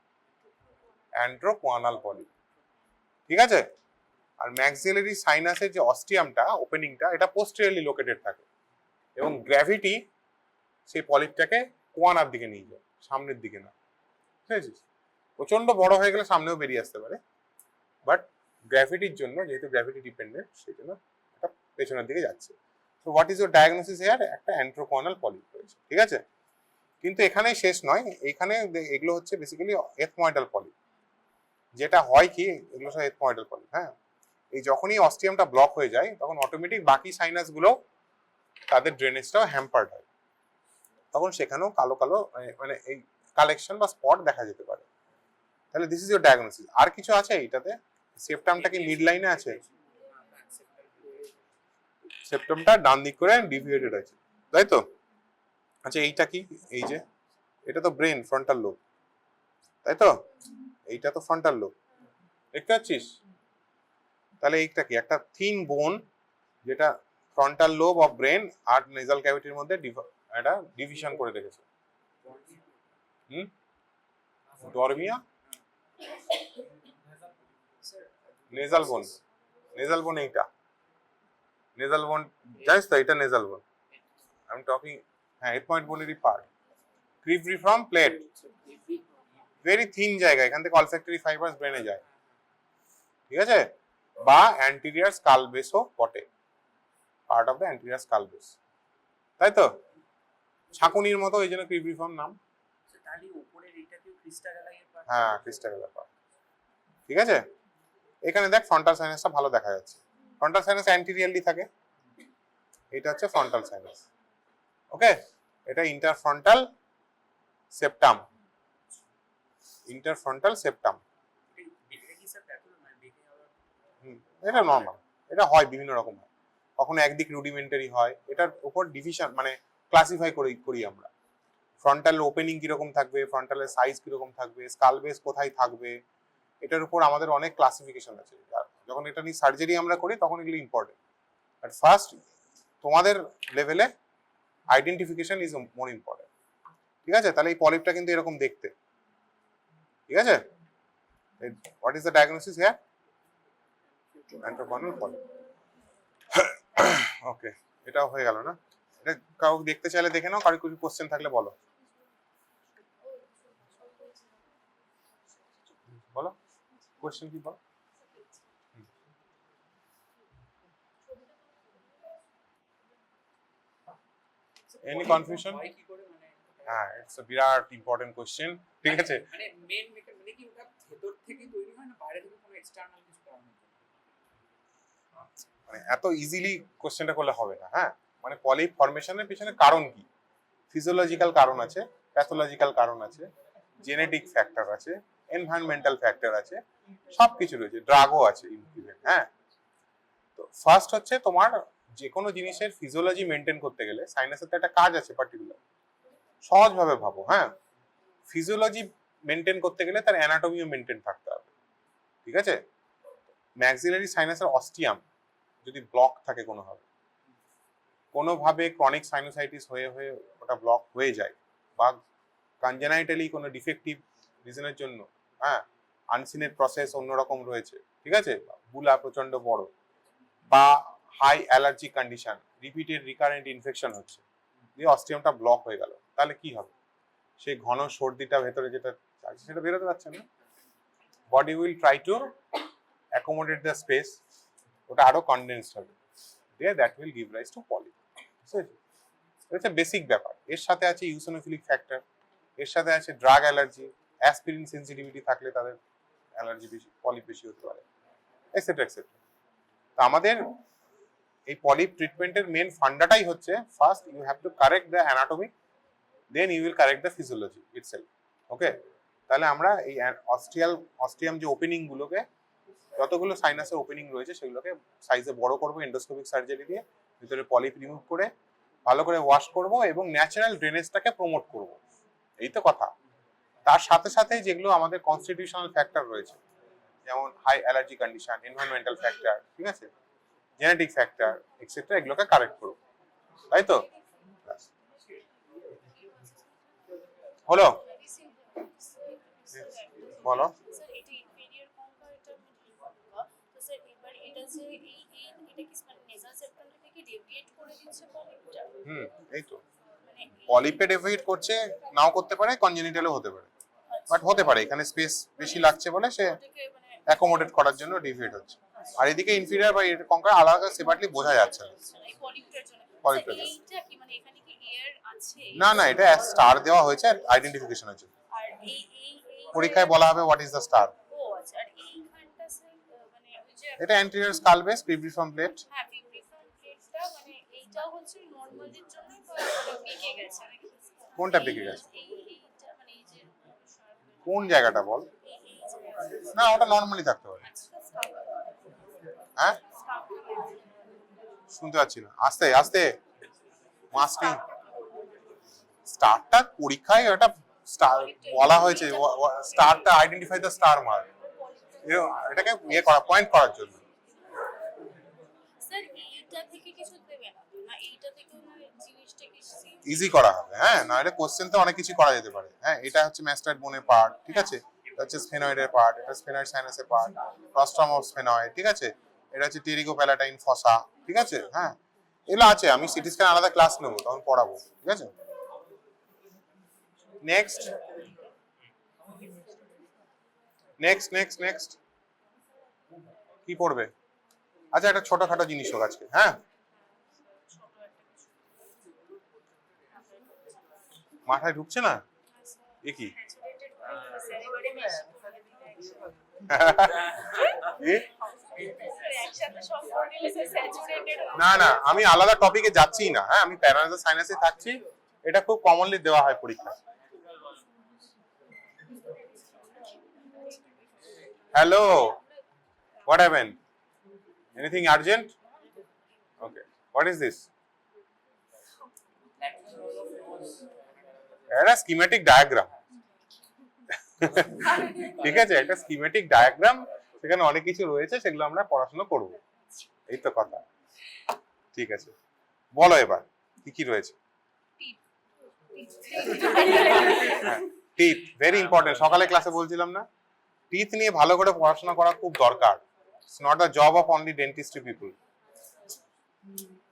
অ্যান্ট্রোকোয়ানাল পলিপ, ঠিক আছে? আর ম্যাক্সিলারি সাইনাসের যে অস্টিয়ামটা ওপেনিংটা, এটা পোস্টেরিয়রলি লোকেটেড থাকে এবং গ্র্যাভিটি সেই পলিপটাকে কোয়ানার দিকে নিয়ে যায়, সামনের দিকে না, ঠিক আছে? প্রচন্ড বড় হয়ে গেলে সামনেও বেরিয়ে আসতে পারে, বাট গ্র্যাভিটির জন্য, যেহেতু গ্র্যাভিটি ডিপেন্ডেন্ট, সেই জন্য এটা পেছনের দিকে যাচ্ছে। তো what is your diagnosis here, একটা অ্যান্ট্রোকোয়ানাল পলিপ রয়েছে, ঠিক আছে? কিন্তু এখানেই শেষ নয়, এখানে এগুলো হচ্ছে বেসিক্যালি এথময়েডাল পলিপ। যেটা হয় কি, এগুলো সব এথময়েডাল পলিপ, হ্যাঁ? এই যখনই অস্টিয়ামটা ব্লক হয়ে যায় তখন অটোমেটিক বাকি সাইনাস গুলো তাদের ড্রেনেজটাও হ্যাম্পার্ড হয়, তখন সেখানেও কালো কালো মানে এই কালেকশন বা স্পট দেখা যেতে পারে। তাহলে দিস ইজ ইউর ডায়াগনোসিস। আর কিছু আছে এইটাতে? সেপ্টামটা কি মিড লাইনে আছে? সেপ্টামটা ডান দিক করে ডিভিয়েটেড আছে, তাই তো? আচ্ছা এইটা কি, এই যে এটা তো ব্রেন, ফ্রন্টাল লোব, তাই তো? এইটা তো ফ্রন্টাল লোব, দেখতে পাচ্ছিস? তাহলে এইটা কি, একটা থিন বোন যেটা ফ্রন্টাল লোব অফ ব্রেন আর নেজাল ক্যাভিটির মধ্যে একটা ডিভিশন করে রেখেছে। ডরমিয়া, নেজাল বোন, নেজাল বোন এইটা নেজাল বোন, জানিস তো এটা নেজাল বোন, আই এম টকিং, হ্যাঁ, 8 পয়েন্ট বোনেরই part, cribriform plate, very thin জায়গা, এখান থেকে অলফ্যাক্টরি ফাইবারস ব্রেনে যায়, ঠিক আছে? বা অ্যান্টেরিয়র স্কাল বেসও বটে, part of the anterior skull base, তাই তো? ছাকুনির মতো, এই জন্য ক্রিব্রিফর্ম নাম। তাহলে উপরের এইটাকেও ক্রিস্টালাইজের পার্ট, হ্যাঁ, ক্রিস্টালাইজের পার্ট, ঠিক আছে? এখানে দেখ ফ্রন্টাল সাইনাসটা ভালো দেখা যাচ্ছে, ফ্রন্টাল সাইনাস অ্যান্টেরিয়রলি থাকে, এটা হচ্ছে ফ্রন্টাল সাইনাস। ওকে, এটা ইন্টারফ্রন্টাল সেপ্টাম, ইন্টারফ্রন্টাল সেপ্টাম, এটা কি স্যার প্যাথোলজি মানে দেখে আবার? এটা নর্মাল, এটা হয় বিভিন্ন রকম হয়, কখনো একদিক রুডিমেন্টারি হয়, এটার উপর ডিভিশন মানে ক্লাসিফাই করি আমরা, ফ্রন্টাল ওপেনিং কিরকম থাকবে, ফ্রন্টালের সাইজ কিরকম থাকবে, স্কাল বেস কোথায় থাকবে, এটার উপর আমাদের অনেক ক্লাসিফিকেশন আছে। যখন এটা নিয়ে সার্জারি আমরা করি তখন এগুলো ইম্পর্টেন্ট, বাট ফার্স্ট তোমাদের লেভেলে আইডেন্টিফিকেশন ইজ মোর ইম্পর্টেন্ট, ঠিক আছে? তাহলে এই পলিপটা কিন্তু এরকম দেখতে, ঠিক আছে? What is the diagnosis here, antrochoanal polyp. Okay, এটাও হয়ে গেল না? এটা কাউ দেখতে চাইলে দেখে নাও, কারো কিছু কোশ্চেন থাকলে বলো, বলো কোশ্চেন কি বলো। Any confusion? হয় কি করে মানে? হ্যাঁ, it's a Virat important question, ঠিক আছে? মানে মেন মানে কি ওটা ভেতর থেকে তৈরি হয় না বাইরে থেকে কোনো এক্সটার্নাল কিছু করানো হয়? মানে এত ইজিলি কোশ্চেনটা করলে হবে না, হ্যাঁ? মানে পলিপ ফর্মেশনের পিছনে কারণ কি, ফিজিওলজিক্যাল কারণ আছে, প্যাথোলজিক্যাল কারণ আছে, জেনেটিক ফ্যাক্টর আছে, এনভায়রনমেন্টাল ফ্যাক্টর আছে, সবকিছু রয়েছে, ড্রাগও আছে ইনক্লুডেড, হ্যাঁ? তো ফার্স্ট হচ্ছে তোমার যে কোনো জিনিসের ফিজিওলজি মেনটেন করতে গেলে, সাইনাসের তো একটা কাজ আছে পার্টিকুলার, সহজভাবে ভাবো, হ্যাঁ? ফিজিওলজি মেনটেন করতে গেলে তার অ্যানাটমিও মেনটেন থাকতে হবে, ঠিক আছে? ম্যাক্সিলারি সাইনাসের অস্টিয়াম যদি ব্লক থাকে কোনোভাবে, কোনোভাবে ক্রনিক সাইনোসাইটিস হয়ে হয়ে ওটা ব্লক হয়ে যায়, বা কনজেনাইটালি কোনো ডিফেক্টিভ রিজনের জন্য, হ্যাঁ, আনসিনের প্রসেস অন্যরকম রয়েছে, ঠিক আছে, বুলা প্রচন্ড বড়, বা high allergy condition, repeated recurrent infection হচ্ছে, দিয়ে অস্টিয়ামটা ব্লক হয়ে গেল, তাহলে কি হবে? সেই ঘন সর্দিটা ভেতরে যেটা আছে সেটা বেরোতে পারছে না। Body will try to accommodate the space, ওটা আরো কনডেন্সড হবে, দিয়ে that will give rise to polyp. এটা বেসিক ব্যাপার। এর সাথে আছে ইউসিনোফিলিক ফ্যাক্টর, এর সাথে আছে ড্রাগ অ্যালার্জি, অ্যাসপিরিন সেন্সিটিভিটি থাকলে তাদের অ্যালার্জি বেশি, পলিপ বেশি হতে পারে, এক্সেট্রা এক্সেট্রা। তো আমাদের এই পলিপ ট্রিটমেন্টের মেন ফান্ডাটাই হচ্ছে, first you have to correct the anatomy, then you will correct the physiology itself. Okay, তাহলে আমরা এই অস্টিয়াম যে ওপেনিং গুলোকে, যতগুলো সাইনাসের ওপেনিং রয়েছে সেগুলোকে সাইজে বড় করবো এন্ডোস্কোপিক সার্জারি দিয়ে, ভিতরে পলিপ রিমুভ করে ভালো করে ওয়াশ করব এবং ন্যাচারাল ড্রেনেজটাকে প্রমোট করব, এই তো কথা। তার সাথে সাথে যেগুলো আমাদের কনস্টিটিউশনাল ফ্যাক্টর রয়েছে, যেমন high allergy condition, environmental factor, ঠিক আছে, জেনেটিক ফ্যাক্টর এক্সেট্রা, এগুলোকে কারেক্ট করব, তাই তো? হলো, বলো। এই তো পলিপে ডেভিয়েট করছে, নাও করতে পারে, কনজেনিটালও হতে পারে, বাট হতে পারে এখানে স্পেস বেশি লাগছে বলে সে অ্যাকোমোডেট করার জন্য ডেভিয়েট হচ্ছে। আর এদিকে ইনফিরিয়র বা কঙ্কাল আলাদা সেপারেটলি বোঝা যাচ্ছে না। পলিপটার না না, এটা স্টার দেওয়া হয়েছে আইডেন্টিফিকেশনের জন্য। পরীক্ষায় বলা হবে হোয়াট ইজ দ্য স্টার। এটা অ্যান্টেরিয়র স্কাল বেস প্রিভিফর্ম প্লেট। কোনটা বেঁকে গেছে? কোন জায়গাটা বল? না, ওটা নরমালি থাকতে পারে। হ্যাঁ, শুনতে পাচ্ছি না, আস্তে আস্তে। মাস্কিং স্টারটা পরীক্ষায় ওটা স্টার বলা হয়েছে, স্টারটা আইডেন্টিফাই দ্য স্টার মার্ক, এটাকে ইয়ে করা, পয়েন্ট করার জন্য। ইজি করা হবে, হ্যাঁ, না এটা কোশ্চেন তো অনেক কিছু করা যেতে পারে। হ্যাঁ, এটা হচ্ছে ম্যাস্টার্ড বোনের পার্ট, ঠিক আছে, এটা হচ্ছে স্ফেনয়েডের পার্ট, এটা স্ফেনয়েড সাইনাসের পার্ট, রস্ট্রাম অফ স্ফেনয়েড, ঠিক আছে, এটা হচ্ছে টেরিগোপ্যালাটাইন ফসা, ঠিক আছে, হ্যাঁ, এগুলো আছে। আমি সিটি স্ক্যান আলাদা ক্লাস নেবো, তখন পড়াবো, ঠিক আছে। নেক্সট নেক্সট নেক্সট নেক্সট কি পড়বে? আচ্ছা, একটা ছোটখাটো জিনিস হোক আজকে, হ্যাঁ, মাথায় ঢুকছে না, এ কি? না না, আমি আলাদা টপিকে যাচ্ছি না, হ্যাঁ, আমি প্যারানাসাল সাইনাসে থাকছি, এটা খুব কমনলি দেওয়া হয় পরীক্ষায়। Hello, what happened? Anything urgent? Okay, what is this? একটা স্কিমেটিক ডায়াগ্রাম, ঠিক আছে, একটা স্কিমেটিক ডায়াগ্রাম, সেখানে অনেক কিছু রয়েছে, সেগুলো আমরা পড়াশোনা করব, এই তো কথা। ঠিক আছে, বলো এবার কি কি রয়েছে। টিথ ভেরি ইম্পর্টেন্ট, সকালে ক্লাসে বলছিলাম না, টিথ নিয়ে ভালো করে পড়াশোনা করা খুব দরকার। It's not the job of only dentistry people.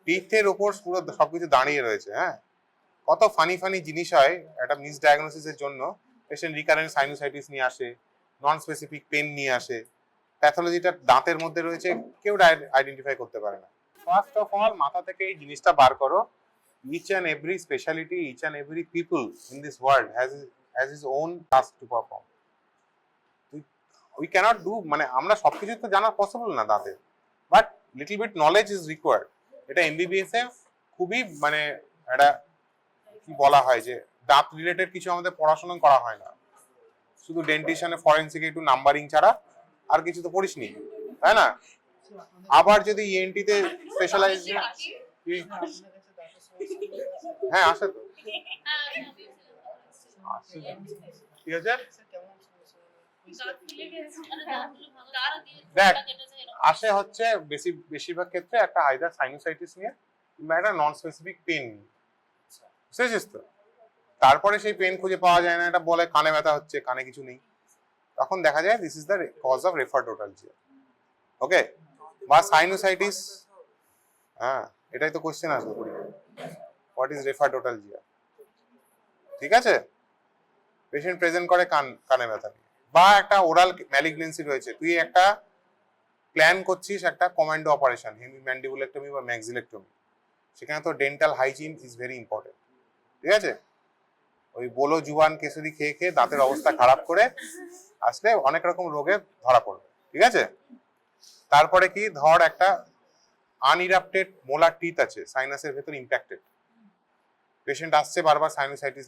টিথের উপর পুরো সবকিছু দাঁড়িয়ে রয়েছে। হ্যাঁ, কত ফানি ফানি জিনিস হয় একটা মিস ডায়াগনোসিসের জন্য। পেশেন্ট রিকারেন্ট সাইনোসাইটিস নিয়ে আসে, নন স্পেসিফিক পেন নিয়ে আসে, প্যাথোলজিটা দাঁতের মধ্যে রয়েছে, কেউ আইডেন্টিফাই করতে পারে না। ফার্স্ট অফ অল মাথা থেকে এই জিনিসটা বার করো, each and every speciality, each and every people in this world has his own task to perform. We cannot do, মানে আমরা সবকিছু তো জানা পসিবল না দাঁতের, but little bit knowledge is required. এটা এমবিবিএস এ খুবই মানে একটা কি বলা হয় যে দাঁত রিলেটেড কিছু আমাদের পড়াশোনা করা হয় না, শুধু ডেন্টিশনে ফরেন্সিক একটু নাম্বারিং ছাড়া আর কিছু তো পড়িসনি, তাই না? আবার যদি ইএনটি তে স্পেশালাইজ, হ্যাঁ আসে তো, ঠিক আছে। দেখ আসে হচ্ছে বেশিরভাগ ক্ষেত্রে একটা আইদার সাইনোসাইটিস নিয়ে, একটা নন স্পেসিফিক পেন, বুঝেছিস তো? তারপরে সেই পেন খুঁজে পাওয়া যায় না, এটা বলে কানে ব্যথা হচ্ছে, কানে কিছু নেই, তখন দেখা যায় this is the cause of referred otalgia. Okay, বা সাইনোসাইটিস, হ্যাঁ এটাই তো কোশ্চেন আসবে পরীক্ষায়, হোয়াট ইজ রেফাটোটালজিয়া। ঠিক আছে, পেশেন্ট প্রেজেন্ট করে কানে ব্যথা নিয়ে, বা একটা ওরাল ম্যালিগনেন্সি রয়েছে, তুই একটা প্ল্যান করছিস একটা কমান্ডো অপারেশন, হেমিম্যান্ডিবুলেক্টমি বা ম্যাক্সিলেক্টমি, সেখানে তো dental hygiene is very important. ঠিক আছে, ওই বলো জুবান কেসরি খেয়ে খেয়ে দাঁতের অবস্থা খারাপ করে আসলে অনেক রকম রোগে ধরা পড়বে। ঠিক আছে, তারপরে কি, ধর একটা আনইরাপ্টেড মোলার টিথ আছে, সাইনাসের ভেতর ইম্প্যাক্টেড, পেশেন্ট আসছে বারবার সাইনোসাইটিস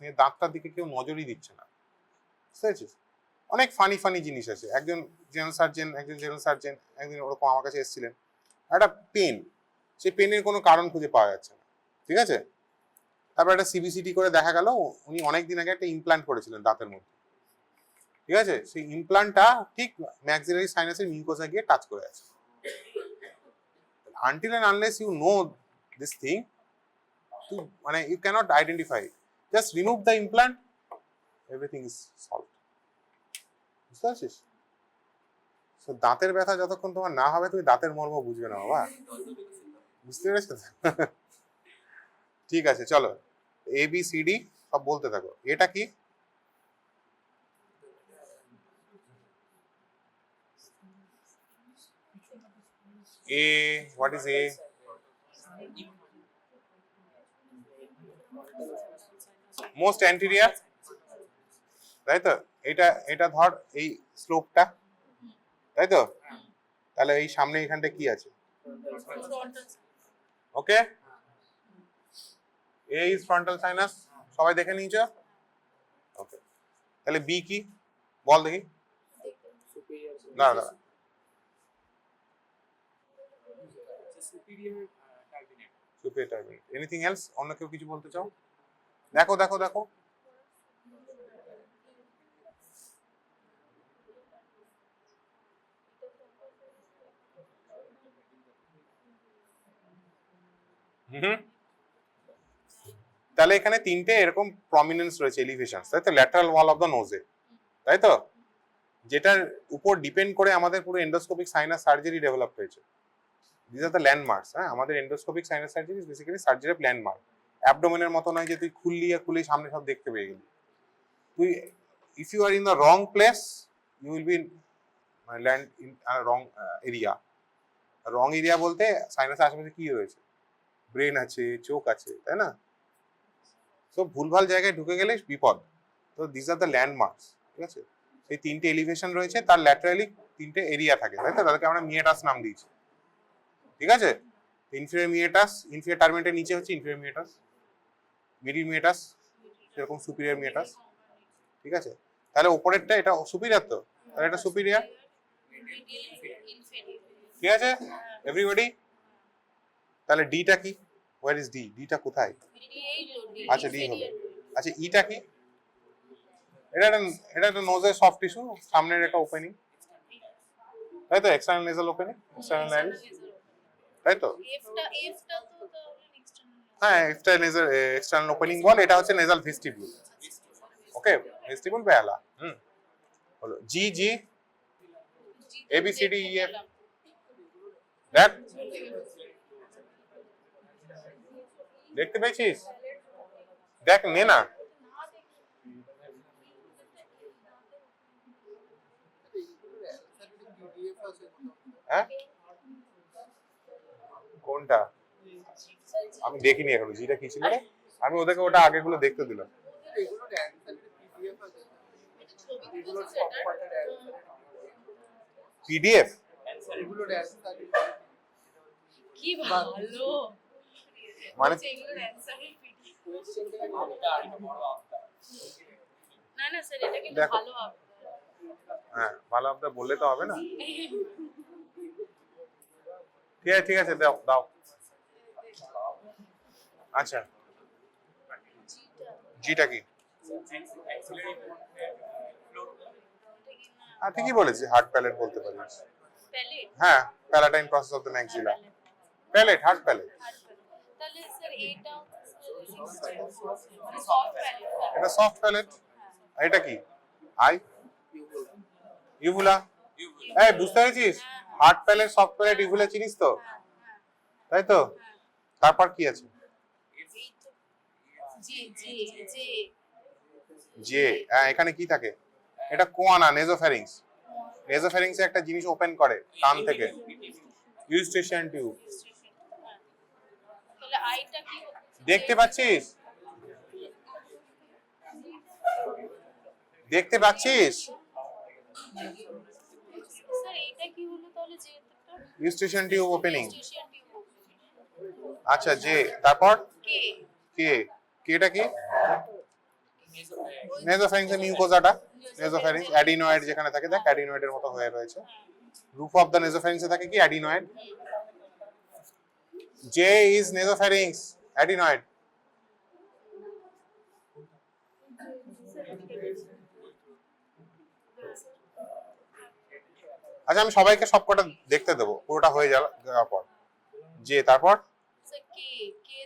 নিয়ে, দাঁতটার দিকে কেউ নজরই দিচ্ছে না, বুঝতে পেরেছিস? অনেক ফানি ফানি জিনিস আছে। একজন জেনারেল সার্জেন একদিন ওরকম আমার কাছে এসেছিলেন, একটা পেন, সেই পেনের কোনো কারণ খুঁজে পাওয়া যাচ্ছে না। ঠিক আছে, তারপর একটা সিবিসিটি করে দেখা গেল উনি অনেকদিন আগে একটা ইমপ্লান্ট করেছিলেন দাঁতের মধ্যে। ঠিক আছে, সেই ইমপ্লান্টটা ঠিক ম্যাক্সিলারি সাইনাসের মিউকোসা গিয়ে টাচ করে আছে। Until and unless you know this thing, মানে you can't identify, just remove the implant, everything is solved. বুঝতে পারছিস? তো দাঁতের ব্যথা যতক্ষণ তোমার না হবে তুমি দাঁতের মর্ম বুঝবে না বাবা, বুঝতে পেরেছো? ঠিক আছে, চলো ABCD সব বলতে থাকো। এটা কি? A, what is A? Most anterior, তাই তো? এটা ধর এই স্লোপটা, তাই তো? তাহলে এই সামনে এখানটা কি আছে? ওকে, A is frontal sinus, সবাই দেখে নিয়েছো? ওকে, তাহলে B কি বল দেখি। না না, সুপিরিয়র টার্বিনেট। Anything else? অন্য কেউ কিছু বলতে চাও? দেখো দেখো দেখো, তাহলে এখানে তিনটে এরকম প্রমিনেন্স রয়েছে, এলিভেশন, তাই তো? Lateral wall of the nose, তাই তো? যেটার উপর ডিপেন্ড করে আমাদের পুরো এন্ডোস্কোপিক সাইনাস সার্জারি ডেভেলপ হয়েছে। This are the landmarks. হ্যাঁ, আমাদের endoscopic sinus surgery is basically surgery of landmark. অ্যাবডোমেনের মতো নয় যে তুই খুললি সামনে সব দেখতে পেয়ে গেলি। তুই if you are in the wrong place you will be land in wrong area. Wrong area বলতে সাইনাসের আশেপাশে কি রয়েছে? ব্রেন আছে, চোখ আছে, তাই না? তো ভুলভাল জায়গায় ঢুকে গেলে বিপদ। তো দিস আর দ্য ল্যান্ডমার্কস। ঠিক আছে, সেই তিনটে এলিভেশন রয়েছে, তার ল্যাটারালি তিনটে এরিয়া থাকে, তাই তো? তাদেরকে আমরা মিয়েটাস নাম দিয়েছি। ঠিক আছে, ইনফিরিয়র মিয়েটাস, ইনফিরিয়র টার্মিনেটের নিচে হচ্ছে ইনফিরিয়র মিয়েটাস, মিডিল মিয়েটাস, সেরকম সুপিরিয়র মিয়েটাস। ঠিক আছে, তাহলে উপরেরটা এটা সুপিরিয়র, তো তাহলে এটা সুপিরিয়র। ঠিক আছে এভরিবডি, তাহলে ডিটা কি? Where is D? ডিটা কোথায়? আচ্ছা ডি হলো। আচ্ছা ইটা কি? এটা একটা নোজের সফট টিস্যু, সামনের একটা ওপেনিং, তাই তো? এক্সটার্নাল নেজাল ওপেনিং, এক্সটার্নাল নাইরিস, তাই তো? হ্যাঁ, এক্সটার্নাল ওপেনিং বল, এটা হচ্ছে নেজাল ভেস্টিবিউল। ওকে, ভেস্টিবিউল বেলা। হলো জি জি ABCD EF, দেখ দেখতে পেয়েছিস? দেখ নে না, হ্যাঁ কোনটা? আমি দেখিনি এখনো, জিটা কি ছিল রে? আমি ওদেরকে ওটা আগেগুলো দেখতে দিলাম। PDF কি ভালো মানে না না স্যার, এটা কিন্তু দেখো, ভালো হবে। হ্যাঁ ভালো, আপনার বললে তো হবে না। ঠিক আছে ঠিক আছে, দাও দাও। আচ্ছা জিটা কি? হ্যাঁ ঠিকই বলেছি, হার্ড প্যালেট বলতে পারিস। প্যালেট, হ্যাঁ, palatine process of the maxilla, palate, hard palate. তাহলে স্যার এটাও মানে সফট প্যালেট এটা সফট প্যালেট, এটা কি আই ইউভুলা। এই বুঝতে পেরেছিস, hard palate, soft palate, uvula চিনিস তো, তাই তো? তারপর কি আছে? জি জি জি যে এখানে কি থাকে? এটা কোয়ানা, নেজোফ্যারিংস। নেজোফ্যারিংসে একটা জিনিস ওপেন করে কান থেকে, ইউস্টেশিয়ান টিউব। তাহলে আইটা কি হচ্ছে? দেখতে পাচ্ছিস? দেখতে পাচ্ছিস? স্যার এটা কি হলো তাহলে যে এতটা Eustachian tube opening. Station tube আচ্ছা, যে তারপর কে কে, কেটা কি? নেজোফ্যারিংস এর মিউকোজাটা, নেজোফ্যারিংস অ্যাডিনয়েড যেখানে থাকে, দেখ অ্যাডিনয়েডের মতো হয়ে রয়েছে। রুফ অফ দ্য নেজোফ্যারিংস এ থাকে কি? অ্যাডিনয়েড। জে ইজ নেজোফ্যারিংস, অ্যাডিনয়েড। আচ্ছা, আমি সবাইকে সবকটা দেখতে দেবো, পুরোটা হয়ে যাওয়ার পর। যে তারপর স্যার কে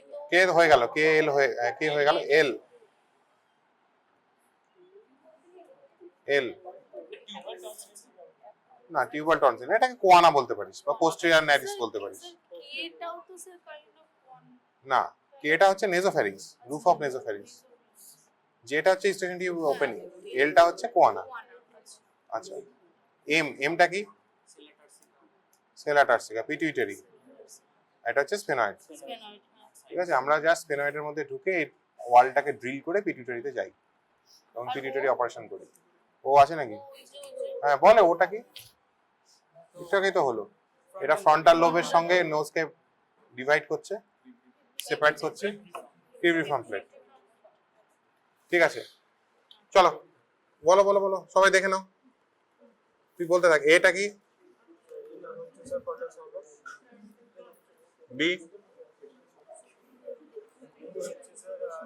তো কে হয়ে গেল, কে এল হয়ে, কে হয়ে গেল এল, এল না, টিউবাল টনসিল, এটাকে কোয়ানা বলতে পারিস বা পোস্টেরিয়র নাইটিস বলতে পারিস। এটাও তো স্যার কাইন্ড অফ কোন না, কেটা হচ্ছে নেজোফ্যারিংস, রুফ অফ নেজোফ্যারিংস। যেটা হচ্ছে স্টেশন টিউব ওপেনিং, এলটা হচ্ছে কোয়ানা। আচ্ছা, এমটা কি? সেলা টার্সিকা, পিটুইটারি। এটা হচ্ছে স্পেনয়েড। স্পেনয়েড ঠিক আছে, আমরা জাস্ট স্পেনয়েডের মধ্যে ঢুকে এই ওয়ালটাকে ড্রিল করে পিটুইটারিতে যাই এবং পিটুইটারি অপারেশন করি। ও আছে নাকি? হ্যাঁ, বলে ওটা কি? ঠিকঠাকই তো হলো। এটা ফ্রন্টাল লোবের সঙ্গে নোজকে ডিভাইড করছে, সেপারেট করছে, ক্রিব্রিফর্ম প্লেট। ঠিক আছে, চলো বলো বলো বলো, সবাই দেখে নাও, তুই বলতে থাক। এটা কি? বি?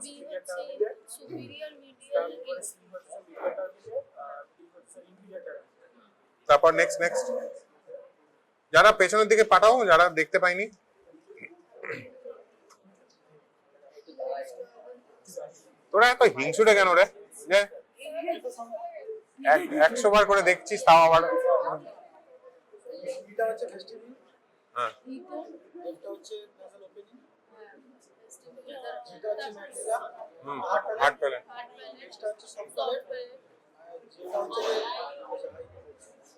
বি হচ্ছে সুপিরিয়র মিডিয়াল তারপর নেক্সট নেক্সট, যারা পেছনের দিকে পাঠাও, যারা দেখতে পাইনি। তোরা এত হিংসুটে কেন রে? 100 বার করে দেখছিস, তাও আবার। এটা হচ্ছে ভেস্টিবিউল, হ্যাঁ, এটা হচ্ছে নেজাল ওপেনিং, এটা হচ্ছে ম্যাক্সিলা, হার্ট প্যালেট। এটা হচ্ছে সফট প্যালেট, যেটা হচ্ছে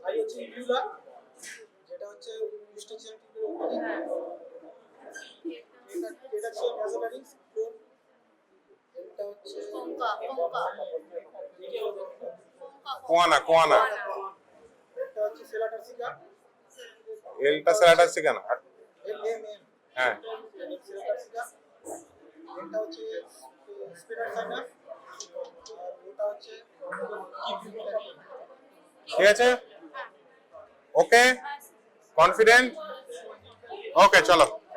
আই হচ্ছে ইউলা, যেটা হচ্ছে স্টেশন টিউবের ওপেনিং, এটা হচ্ছে নেজালারিংস, এটা হচ্ছে কোয়ানা, কোয়ানা। এটা হচ্ছে সেলা টার্সিকা, এলটা সেলা টার্সিকা না? এম এম এম, হ্যাঁ, সেলা টার্সিকা, এটা হচ্ছে স্পিরাল সাইনাস, আর ওটা হচ্ছে ঠিক আছে, ওকে, কনফিডেন্ট, ওকে, চলো।